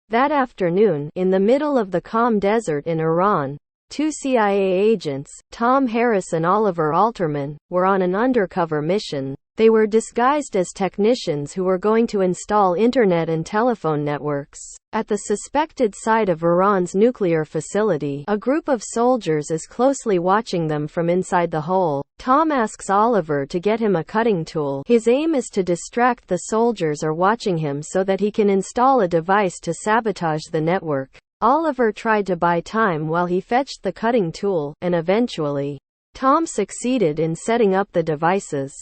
That afternoon, in the middle of the calm desert in Iran, two CIA agents, Tom Harris and Oliver Alterman, were on an undercover mission. They were disguised as technicians who were going to install internet and telephone networks at the suspected site of Iran's nuclear facility. A group of soldiers is closely watching them from inside the hole. Tom asks Oliver to get him a cutting tool. His aim is to distract the soldiers are watching him so that he can install a device to sabotage the network. Oliver tried to buy time while he fetched the cutting tool, and eventually, Tom succeeded in setting up the devices.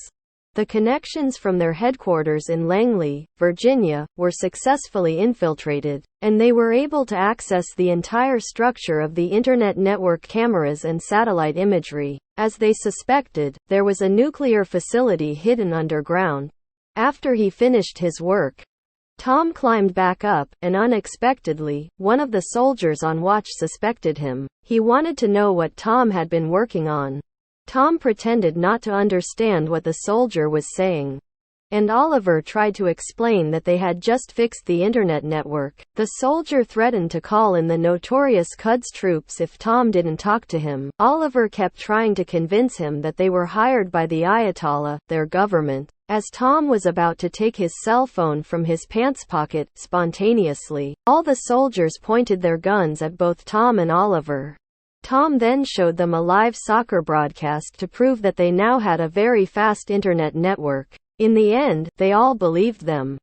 The connections from their headquarters in Langley, Virginia, were successfully infiltrated, and they were able to access the entire structure of the Internet network cameras and satellite imagery. As they suspected, there was a nuclear facility hidden underground. After he finished his work, Tom climbed back up, and unexpectedly, one of the soldiers on watch suspected him. He wanted to know what Tom had been working on. Tom pretended not to understand what the soldier was saying, and Oliver tried to explain that they had just fixed the internet network. The soldier threatened to call in the notorious Quds troops if Tom didn't talk to him. Oliver kept trying to convince him that they were hired by the Ayatollah, their government. As Tom was about to take his cell phone from his pants pocket, spontaneously, all the soldiers pointed their guns at both Tom and Oliver. Tom then showed them a live soccer broadcast to prove that they now had a very fast internet network. In the end, they all believed them.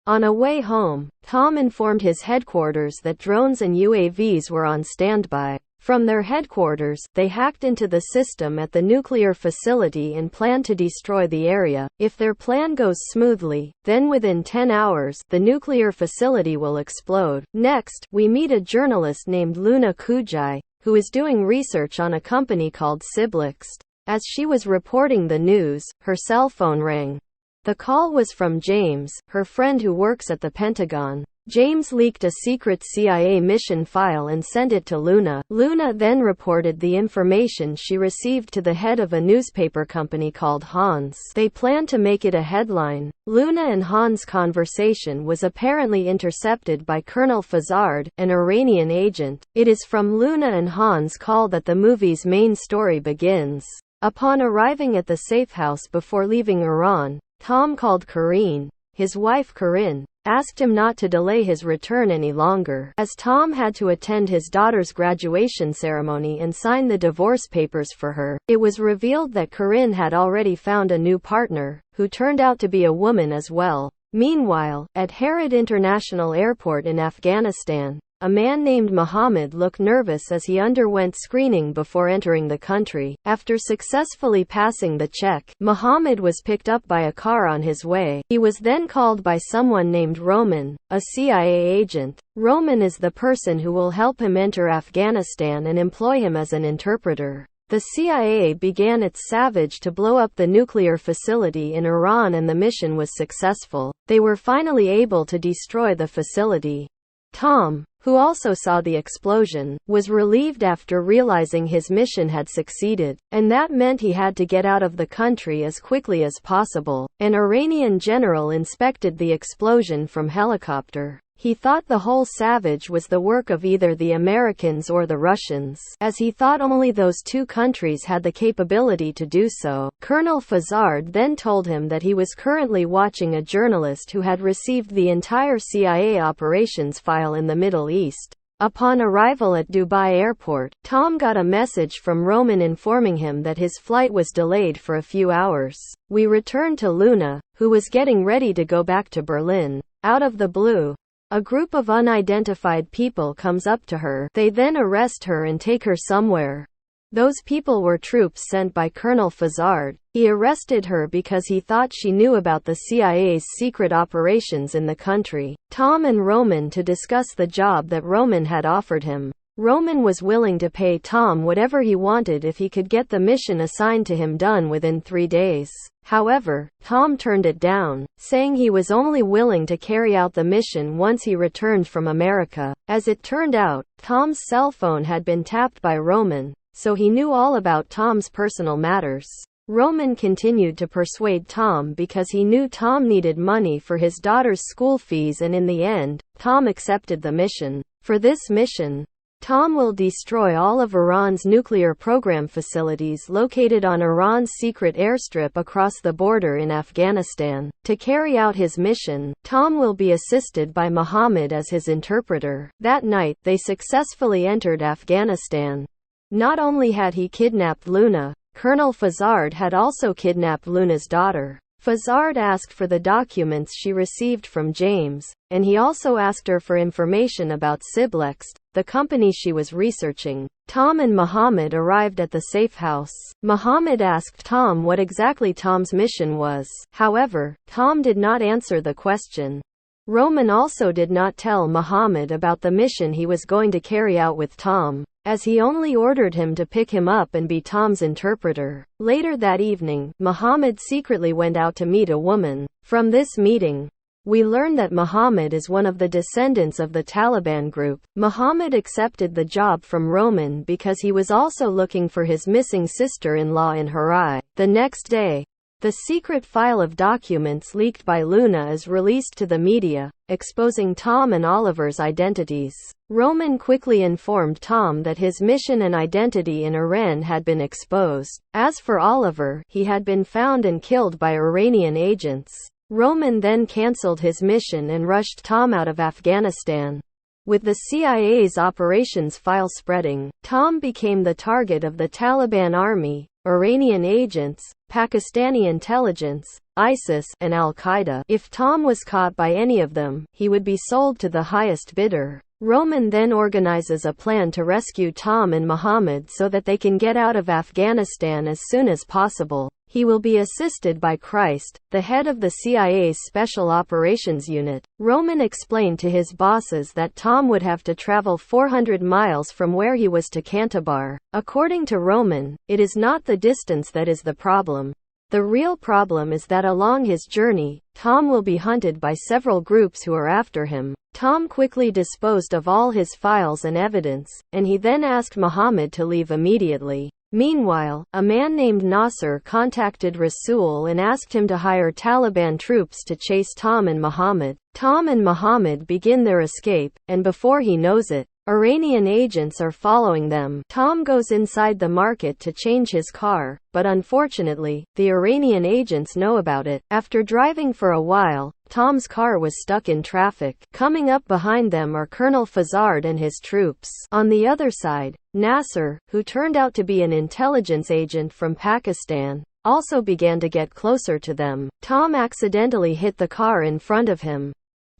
On a way home, Tom informed his headquarters that drones and UAVs were on standby. From their headquarters, they hacked into the system at the nuclear facility and planned to destroy the area. If their plan goes smoothly, then within 10 hours, the nuclear facility will explode. Next, we meet a journalist named Luna Kujai, who is doing research on a company called Siblext. As she was reporting the news, her cell phone rang. The call was from James, her friend who works at the Pentagon. James leaked a secret CIA mission file and sent it to Luna. Luna then reported the information she received to the head of a newspaper company called Hans. They planned to make it a headline. Luna and Hans' conversation was apparently intercepted by Colonel Fazard, an Iranian agent. It is from Luna and Hans' call that the movie's main story begins. Upon arriving at the safe house before leaving Iran, Tom called Corinne, his wife Corinne, asked him not to delay his return any longer, as Tom had to attend his daughter's graduation ceremony and sign the divorce papers for her. It was revealed that Corinne had already found a new partner, who turned out to be a woman as well. Meanwhile, at Harried International Airport in Afghanistan, a man named Mohammed looked nervous as he underwent screening before entering the country. After successfully passing the check, Mohammed was picked up by a car on his way. He was then called by someone named Roman, a CIA agent. Roman is the person who will help him enter Afghanistan and employ him as an interpreter. The CIA began its savage to blow up the nuclear facility in Iran, and the mission was successful. They were finally able to destroy the facility. Tom, who also saw the explosion, was relieved after realizing his mission had succeeded, and that meant he had to get out of the country as quickly as possible. An Iranian general inspected the explosion from helicopter. He thought the whole savage was the work of either the Americans or the Russians, as he thought only those two countries had the capability to do so. Colonel Fazard then told him that he was currently watching a journalist who had received the entire CIA operations file in the Middle East. Upon arrival at Dubai Airport, Tom got a message from Roman informing him that his flight was delayed for a few hours. We returned to Luna, who was getting ready to go back to Berlin. Out of the blue, a group of unidentified people comes up to her. They then arrest her and take her somewhere. Those people were troops sent by Colonel Fazard. He arrested her because he thought she knew about the CIA's secret operations in the country. Tom and Roman to discuss the job that Roman had offered him. Roman was willing to pay Tom whatever he wanted if he could get the mission assigned to him done within 3 days. However, Tom turned it down, saying he was only willing to carry out the mission once he returned from America. As it turned out, Tom's cell phone had been tapped by Roman, so he knew all about Tom's personal matters. Roman continued to persuade Tom because he knew Tom needed money for his daughter's school fees, and in the end, Tom accepted the mission. For this mission, Tom will destroy all of Iran's nuclear program facilities located on Iran's secret airstrip across the border in Afghanistan. To carry out his mission, Tom will be assisted by Muhammad as his interpreter. That night, they successfully entered Afghanistan. Not only had he kidnapped Luna, Colonel Farhad had also kidnapped Luna's daughter. Farhad asked for the documents she received from James, and he also asked her for information about Siblex, the company she was researching. Tom and Muhammad arrived at the safe house. Muhammad asked Tom what exactly Tom's mission was. However, Tom did not answer the question. Roman also did not tell Muhammad about the mission he was going to carry out with Tom, as he only ordered him to pick him up and be Tom's interpreter. Later that evening, Muhammad secretly went out to meet a woman. From this meeting, we learn that Muhammad is one of the descendants of the Taliban group. Muhammad accepted the job from Roman because he was also looking for his missing sister-in-law in Harrai. The next day, the secret file of documents leaked by Luna is released to the media, exposing Tom and Oliver's identities. Roman quickly informed Tom that his mission and identity in Iran had been exposed. As for Oliver, he had been found and killed by Iranian agents. Roman then cancelled his mission and rushed Tom out of Afghanistan. With the CIA's operations file spreading, Tom became the target of the Taliban army, Iranian agents, Pakistani intelligence, ISIS, and Al-Qaeda. If Tom was caught by any of them, he would be sold to the highest bidder. Roman then organizes a plan to rescue Tom and Muhammad so that they can get out of Afghanistan as soon as possible. He will be assisted by Christ, the head of the CIA's Special Operations Unit. Roman explained to his bosses that Tom would have to travel 400 miles from where he was to Kandahar. According to Roman, it is not the distance that is the problem. The real problem is that along his journey, Tom will be hunted by several groups who are after him. Tom quickly disposed of all his files and evidence, and he then asked Muhammad to leave immediately. Meanwhile, a man named Nasser contacted Rasul and asked him to hire Taliban troops to chase Tom and Muhammad. Tom and Muhammad begin their escape, and before he knows it, Iranian agents are following them. Tom goes inside the market to change his car, but unfortunately, the Iranian agents know about it. After driving for a while, Tom's car was stuck in traffic. Coming up behind them are Colonel Farhad and his troops. On the other side, Nasser, who turned out to be an intelligence agent from Pakistan, also began to get closer to them. Tom accidentally hit the car in front of him.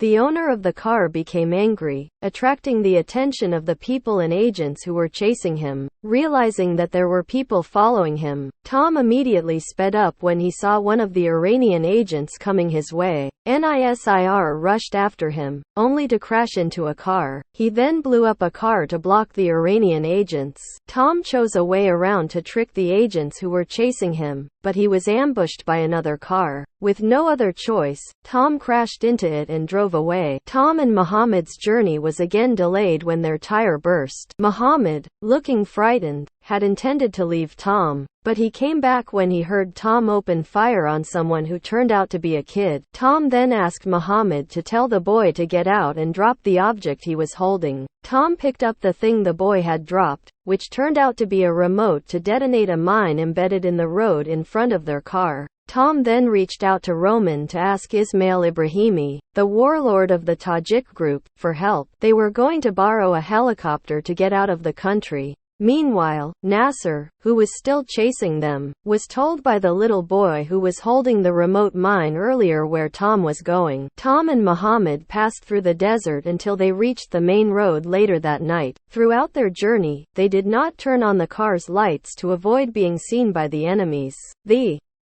The owner of the car became angry, attracting the attention of the people and agents who were chasing him. Realizing that there were people following him, Tom immediately sped up when he saw one of the Iranian agents coming his way. NISIR rushed after him, only to crash into a car. He then blew up a car to block the Iranian agents. Tom chose a way around to trick the agents who were chasing him, but he was ambushed by another car. With no other choice, Tom crashed into it and drove away. Tom and Muhammad's journey was again delayed when their tire burst. Muhammad, looking frightened, had intended to leave Tom, but he came back when he heard Tom open fire on someone who turned out to be a kid. Tom then asked Muhammad to tell the boy to get out and drop the object he was holding. Tom picked up the thing the boy had dropped, which turned out to be a remote to detonate a mine embedded in the road in front of their car. Tom then reached out to Roman to ask Ismail Ibrahimi, the warlord of the Tajik group, for help. They were going to borrow a helicopter to get out of the country. Meanwhile, Nasser, who was still chasing them, was told by the little boy who was holding the remote mine earlier where Tom was going. Tom and Muhammad passed through the desert until they reached the main road later that night. Throughout their journey, they did not turn on the car's lights to avoid being seen by the enemies.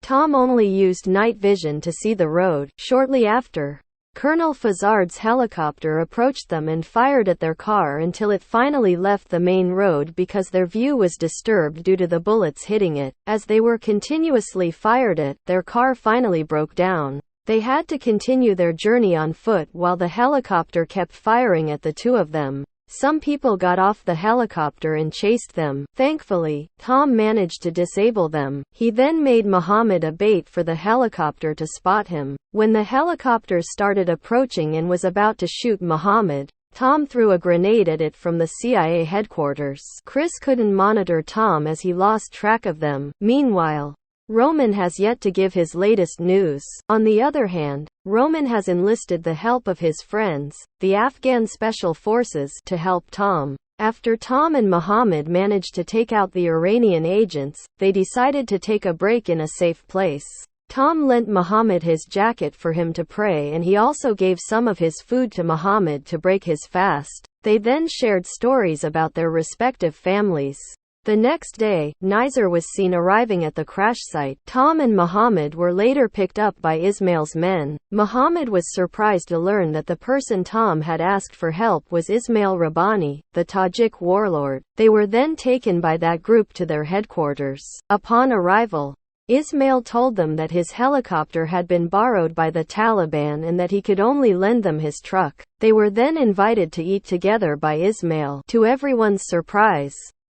Tom only used night vision to see the road. Shortly after, Colonel Farhad's helicopter approached them and fired at their car until it finally left the main road because their view was disturbed due to the bullets hitting it. As they were continuously fired at, their car finally broke down. They had to continue their journey on foot while the helicopter kept firing at the two of them. Some people got off the helicopter and chased them. Thankfully, Tom managed to disable them. He then made Muhammad a bait for the helicopter to spot him. When the helicopter started approaching and was about to shoot Muhammad, Tom threw a grenade at it from the CIA headquarters. Chris couldn't monitor Tom as he lost track of them. Meanwhile, Roman has yet to give his latest news. On the other hand, Roman has enlisted the help of his friends, the Afghan Special Forces, to help Tom. After Tom and Muhammad managed to take out the Iranian agents, they decided to take a break in a safe place. Tom lent Muhammad his jacket for him to pray, and he also gave some of his food to Muhammad to break his fast. They then shared stories about their respective families. The next day, Nizer was seen arriving at the crash site. Tom and Muhammad were later picked up by Ismail's men. Muhammad was surprised to learn that the person Tom had asked for help was Ismail Rabbani, the Tajik warlord. They were then taken by that group to their headquarters. Upon arrival, Ismail told them that his helicopter had been borrowed by the Taliban and that he could only lend them his truck. They were then invited to eat together by Ismail. To everyone's surprise,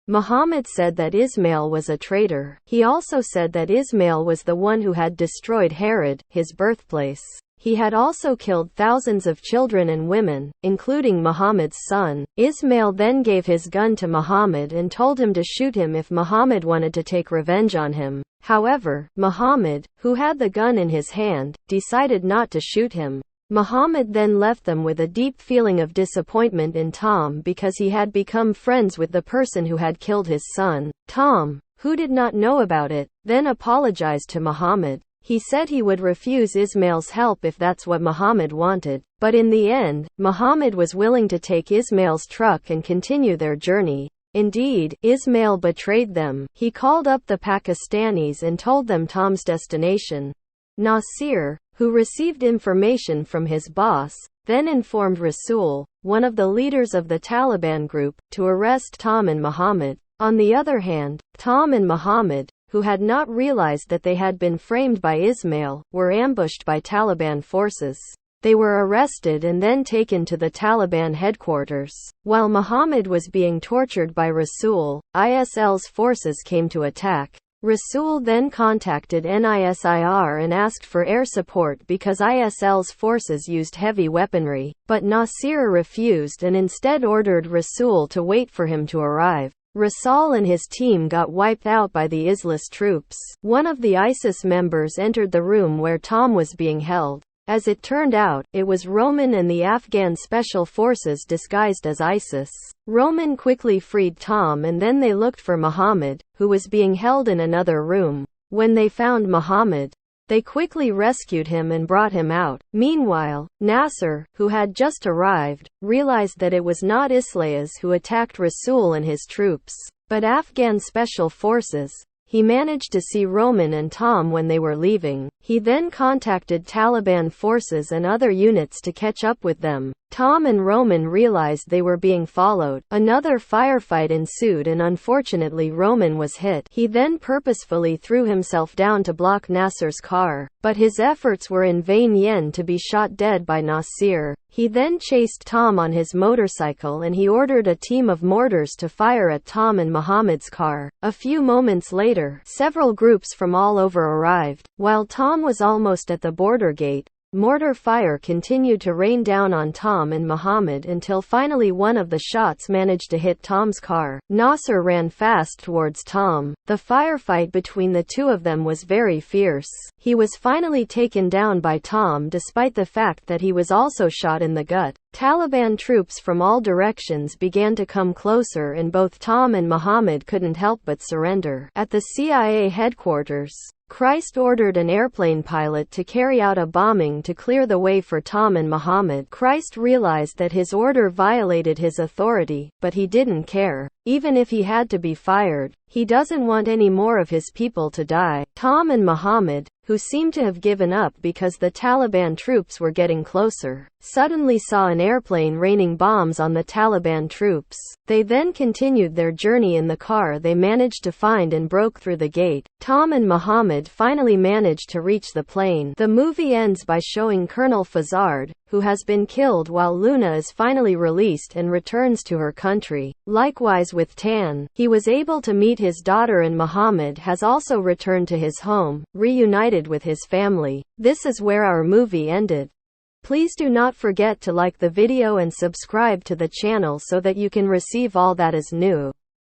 Muhammad said that Ismail was a traitor. He also said that Ismail was the one who had destroyed Harad, his birthplace. He had also killed thousands of children and women, including Muhammad's son. Ismail then gave his gun to Muhammad and told him to shoot him if Muhammad wanted to take revenge on him. However, Muhammad, who had the gun in his hand, decided not to shoot him. Muhammad then left them with a deep feeling of disappointment in Tom because he had become friends with the person who had killed his son. Tom, who did not know about it, then apologized to Muhammad. He said he would refuse Ismail's help if that's what Muhammad wanted. But in the end, Muhammad was willing to take Ismail's truck and continue their journey. Indeed, Ismail betrayed them. He called up the Pakistanis and told them Tom's destination. Nasir, who received information from his boss, then informed Rasul, one of the leaders of the Taliban group, to arrest Tom and Muhammad. On the other hand, Tom and Muhammad, who had not realized that they had been framed by Ismail, were ambushed by Taliban forces. They were arrested and then taken to the Taliban headquarters. While Muhammad was being tortured by Rasul, ISL's forces came to attack. Rasul then contacted NISIR and asked for air support because ISL's forces used heavy weaponry, but Nasir refused and instead ordered Rasul to wait for him to arrive. Rasul and his team got wiped out by the ISIS troops. One of the ISIS members entered the room where Tom was being held. As it turned out, it was Roman and the Afghan Special Forces disguised as ISIS. Roman quickly freed Tom and then they looked for Muhammad, who was being held in another room. When they found Muhammad, they quickly rescued him and brought him out. Meanwhile, Nasser, who had just arrived, realized that it was not Islayas who attacked Rasul and his troops, but Afghan Special Forces. He managed to see Roman and Tom when they were leaving. He then contacted Taliban forces and other units to catch up with them. Tom and Roman realized they were being followed. Another firefight ensued and unfortunately Roman was hit. He then purposefully threw himself down to block Nasser's car, but his efforts were in vain to be shot dead by Nasir. He then chased Tom on his motorcycle and he ordered a team of mortars to fire at Tom and Muhammad's car. A few moments later, several groups from all over arrived. While Tom was almost at the border gate, mortar fire continued to rain down on Tom and Muhammad until finally one of the shots managed to hit Tom's car. Nasser ran fast towards Tom. The firefight between the two of them was very fierce. He was finally taken down by Tom despite the fact that he was also shot in the gut. Taliban troops from all directions began to come closer and both Tom and Muhammad couldn't help but surrender. At the CIA headquarters, Christ ordered an airplane pilot to carry out a bombing to clear the way for Tom and Muhammad. Christ realized that his order violated his authority, but he didn't care. Even if he had to be fired, He doesn't want any more of his people to die. Tom and Muhammad, who seemed to have given up because the Taliban troops were getting closer, suddenly saw an airplane raining bombs on the Taliban troops. They then continued their journey in the car they managed to find and broke through the gate. Tom and Muhammad finally managed to reach the plane. The movie ends by showing Colonel Farhad, who has been killed, while Luna is finally released and returns to her country. Likewise with Tan, he was able to meet his daughter, and Muhammad has also returned to his home, reunited with his family. This is where our movie ended. Please do not forget to like the video and subscribe to the channel so that you can receive all that is new.